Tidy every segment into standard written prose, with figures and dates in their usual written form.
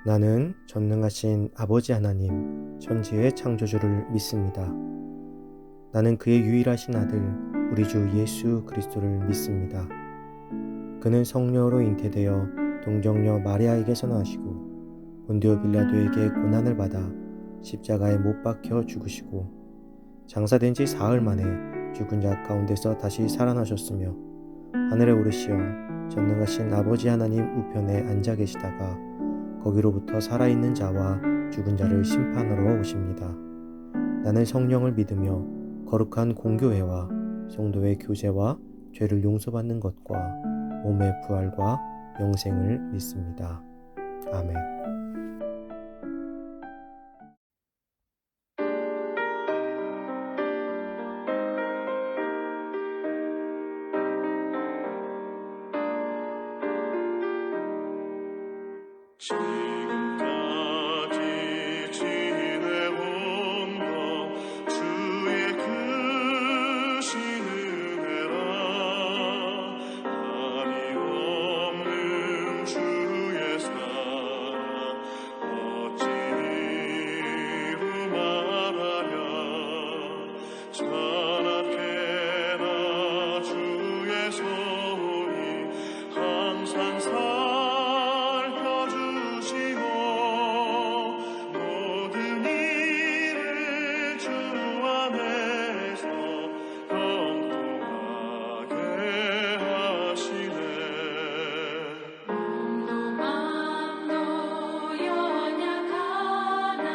나는 전능하신 아버지 하나님, 천지의 창조주를 믿습니다. 나는 그의 유일하신 아들, 우리 주 예수 그리스도를 믿습니다. 그는 성령으로 잉태되어 동정녀 마리아에게서 나시고 본디오 빌라도에게 고난을 받아 십자가에 못 박혀 죽으시고 장사된 지 사흘 만에 죽은 자 가운데서 다시 살아나셨으며 하늘에 오르시어 전능하신 아버지 하나님 우편에 앉아 계시다가 거기로부터 살아있는 자와 죽은 자를 심판하러 오십니다. 나는 성령을 믿으며 거룩한 공교회와 성도의 교제와 죄를 용서받는 것과 몸의 부활과 영생을 믿습니다. 아멘. 지금까지 지내온 것 주의 크신 은혜라. 한이 없는 주의 사랑 어찌 이루 말하랴. 찬악해라 주의 손이 항상 모든 일을 주 안에서 형통하게 하시네. 몸도 맘도 연약하나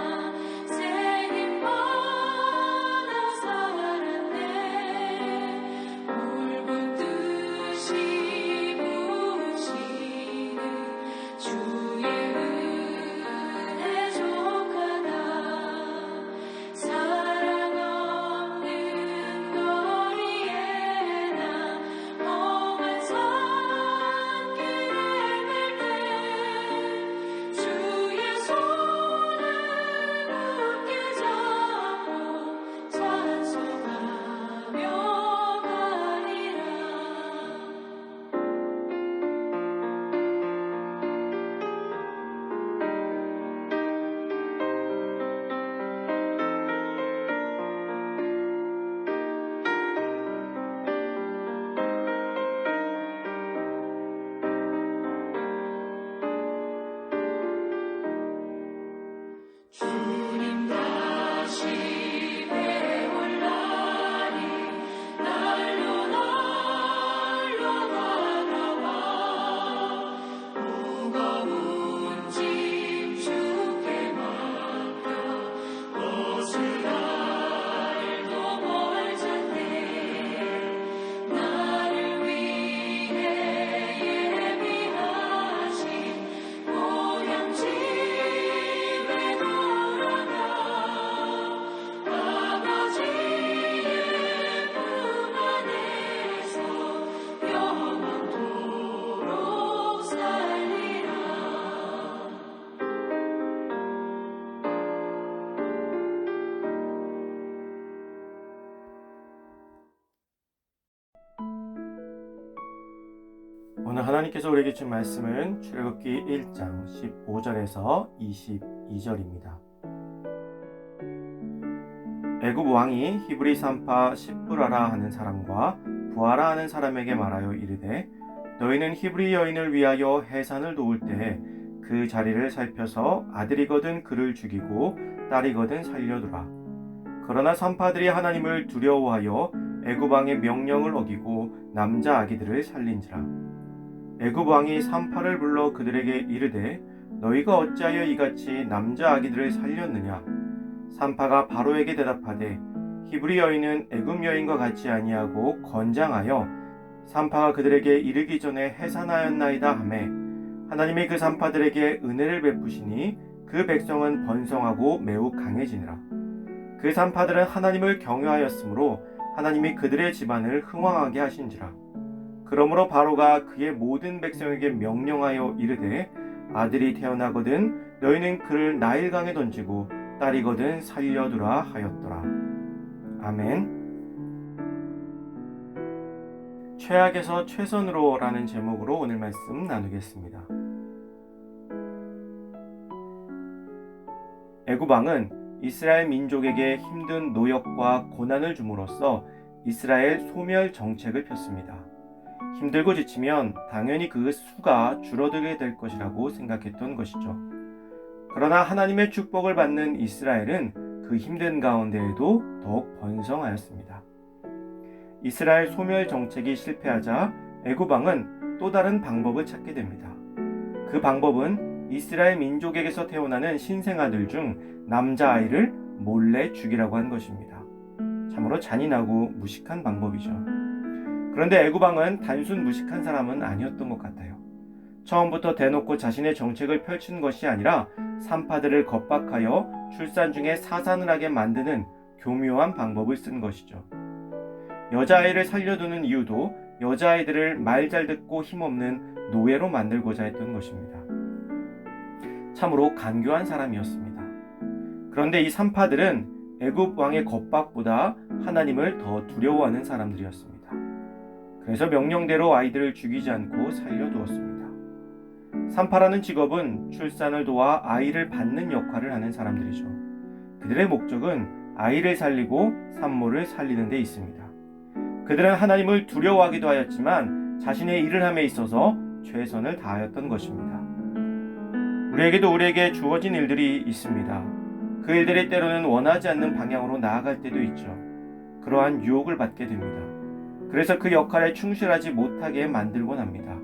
생김마다 살았네. 물붓듯이 부으시는 주의 은혜 족하다. 사랑 없는 거리에 나 험한 산길을 갈 때 주의 손을 굳게 잡고 찬송하며 가리라. 주님 다시 배울 날이 날로 다가와. 무거운 짐 주께 맡겨 벗을 날도 멀잖네. 나를 위해 예비하신 고향 집에 돌아가 아버지의 품 안에서 영원토록 살리라. 오늘 하나님께서 우리에게 준 말씀은 출애굽기 1장 15절에서 22절입니다. 애굽 왕이 히브리 산파 십브라라 하는 사람과 부하라 하는 사람에게 말하여 이르되 너희는 히브리 여인을 위하여 해산을 도울 때 그 자리를 살펴서 아들이거든 그를 죽이고 딸이거든 살려두라. 그러나 산파들이 하나님을 두려워하여 애굽 왕의 명령을 어기고 남자 아기들을 살린지라. 애굽 왕이 산파를 불러 그들에게 이르되 너희가 어찌하여 이같이 남자 아기들을 살렸느냐. 산파가 바로에게 대답하되 히브리 여인은 애굽 여인과 같이 아니하고 건장하여 산파가 그들에게 이르기 전에 해산하였나이다 하매 하나님이 그 산파들에게 은혜를 베푸시니 그 백성은 번성하고 매우 강해지니라. 그 산파들은 하나님을 경외하였으므로 하나님이 그들의 집안을 흥왕하게 하신지라. 그러므로 바로가 그의 모든 백성에게 명령하여 이르되 아들이 태어나거든 너희는 그를 나일강에 던지고 딸이거든 살려두라 하였더라. 아멘. 최악에서 최선으로 라는 제목으로 오늘 말씀 나누겠습니다. 애굽 왕은 이스라엘 민족에게 힘든 노역과 고난을 줌으로써 이스라엘 소멸 정책을 폈습니다. 힘들고 지치면 당연히 그 수가 줄어들게 될 것이라고 생각했던 것이죠. 그러나 하나님의 축복을 받는 이스라엘은 그 힘든 가운데에도 더욱 번성하였습니다. 이스라엘 소멸 정책이 실패하자 애굽 왕은 또 다른 방법을 찾게 됩니다. 그 방법은 이스라엘 민족에게서 태어나는 신생아들 중 남자아이를 몰래 죽이라고 한 것입니다. 참으로 잔인하고 무식한 방법이죠. 그런데 애굽 왕은 단순 무식한 사람은 아니었던 것 같아요. 처음부터 대놓고 자신의 정책을 펼친 것이 아니라 산파들을 겁박하여 출산 중에 사산을 하게 만드는 교묘한 방법을 쓴 것이죠. 여자아이를 살려두는 이유도 여자아이들을 말 잘 듣고 힘없는 노예로 만들고자 했던 것입니다. 참으로 간교한 사람이었습니다. 그런데 이 산파들은 애굽 왕의 겁박보다 하나님을 더 두려워하는 사람들이었습니다. 그래서 명령대로 아이들을 죽이지 않고 살려두었습니다. 산파라는 직업은 출산을 도와 아이를 받는 역할을 하는 사람들이죠. 그들의 목적은 아이를 살리고 산모를 살리는 데 있습니다. 그들은 하나님을 두려워하기도 하였지만 자신의 일을 함에 있어서 최선을 다하였던 것입니다. 우리에게 주어진 일들이 있습니다. 그 일들이 때로는 원하지 않는 방향으로 나아갈 때도 있죠. 그러한 유혹을 받게 됩니다. 그래서 그 역할에 충실하지 못하게 만들곤 합니다.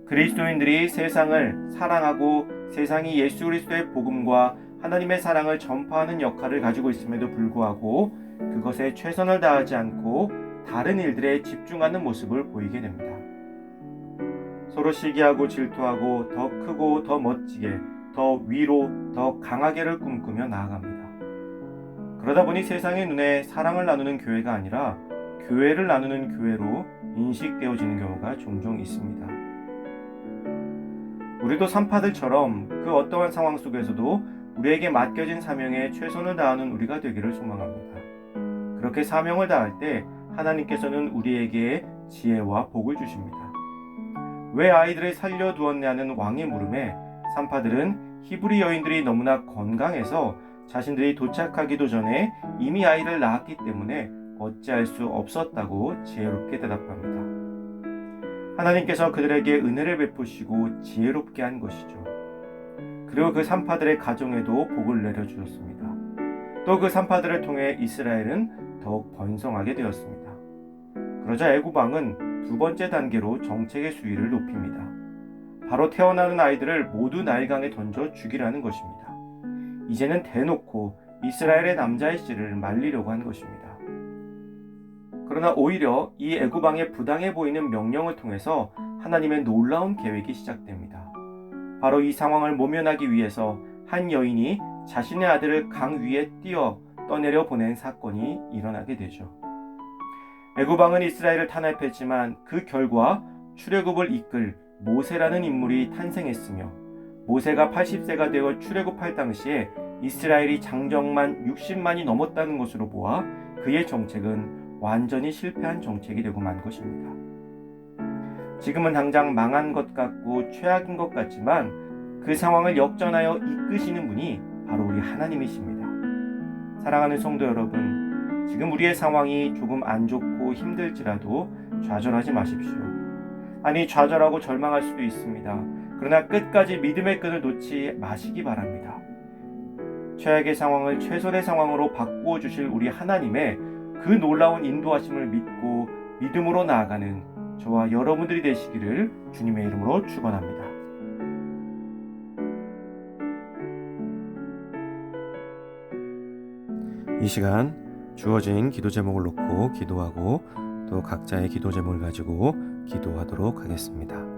그리스도인들이 세상을 사랑하고 세상이 예수 그리스도의 복음과 하나님의 사랑을 전파하는 역할을 가지고 있음에도 불구하고 그것에 최선을 다하지 않고 다른 일들에 집중하는 모습을 보이게 됩니다. 서로 시기하고 질투하고 더 크고 더 멋지게, 더 위로, 더 강하게를 꿈꾸며 나아갑니다. 그러다 보니 세상의 눈에 사랑을 나누는 교회가 아니라 교회를 나누는 교회로 인식되어지는 경우가 종종 있습니다. 우리도 산파들처럼 그 어떠한 상황 속에서도 우리에게 맡겨진 사명에 최선을 다하는 우리가 되기를 소망합니다. 그렇게 사명을 다할 때 하나님께서는 우리에게 지혜와 복을 주십니다. 왜 아이들을 살려두었냐는 왕의 물음에 산파들은 히브리 여인들이 너무나 건강해서 자신들이 도착하기도 전에 이미 아이를 낳았기 때문에 어찌할 수 없었다고 지혜롭게 대답합니다. 하나님께서 그들에게 은혜를 베푸시고 지혜롭게 한 것이죠. 그리고 그 산파들의 가정에도 복을 내려주셨습니다. 또 그 산파들을 통해 이스라엘은 더욱 번성하게 되었습니다. 그러자 애굽 왕은 두 번째 단계로 정책의 수위를 높입니다. 바로 태어나는 아이들을 모두 나일강에 던져 죽이라는 것입니다. 이제는 대놓고 이스라엘의 남자의 씨를 말리려고 한 것입니다. 그러나 오히려 이 애굽 왕의 부당해 보이는 명령을 통해서 하나님의 놀라운 계획이 시작됩니다. 바로 이 상황을 모면하기 위해서 한 여인이 자신의 아들을 강 위에 떠내려 보낸 사건이 일어나게 되죠. 애굽 왕은 이스라엘을 탄압했지만 그 결과 출애굽을 이끌 모세라는 인물이 탄생했으며 모세가 80세가 되어 출애굽할 당시에 이스라엘이 장정만 60만이 넘었다는 것으로 보아 그의 정책은 완전히 실패한 정책이 되고 만 것입니다. 지금은 당장 망한 것 같고 최악인 것 같지만 그 상황을 역전하여 이끄시는 분이 바로 우리 하나님이십니다. 사랑하는 성도 여러분, 지금 우리의 상황이 조금 안 좋고 힘들지라도 좌절하지 마십시오. 아니, 좌절하고 절망할 수도 있습니다. 그러나 끝까지 믿음의 끈을 놓지 마시기 바랍니다. 최악의 상황을 최선의 상황으로 바꾸어 주실 우리 하나님의 그 놀라운 인도하심을 믿고 믿음으로 나아가는 저와 여러분들이 되시기를 주님의 이름으로 축원합니다. 이 시간 주어진 기도 제목을 놓고 기도하고 또 각자의 기도 제목을 가지고 기도하도록 하겠습니다.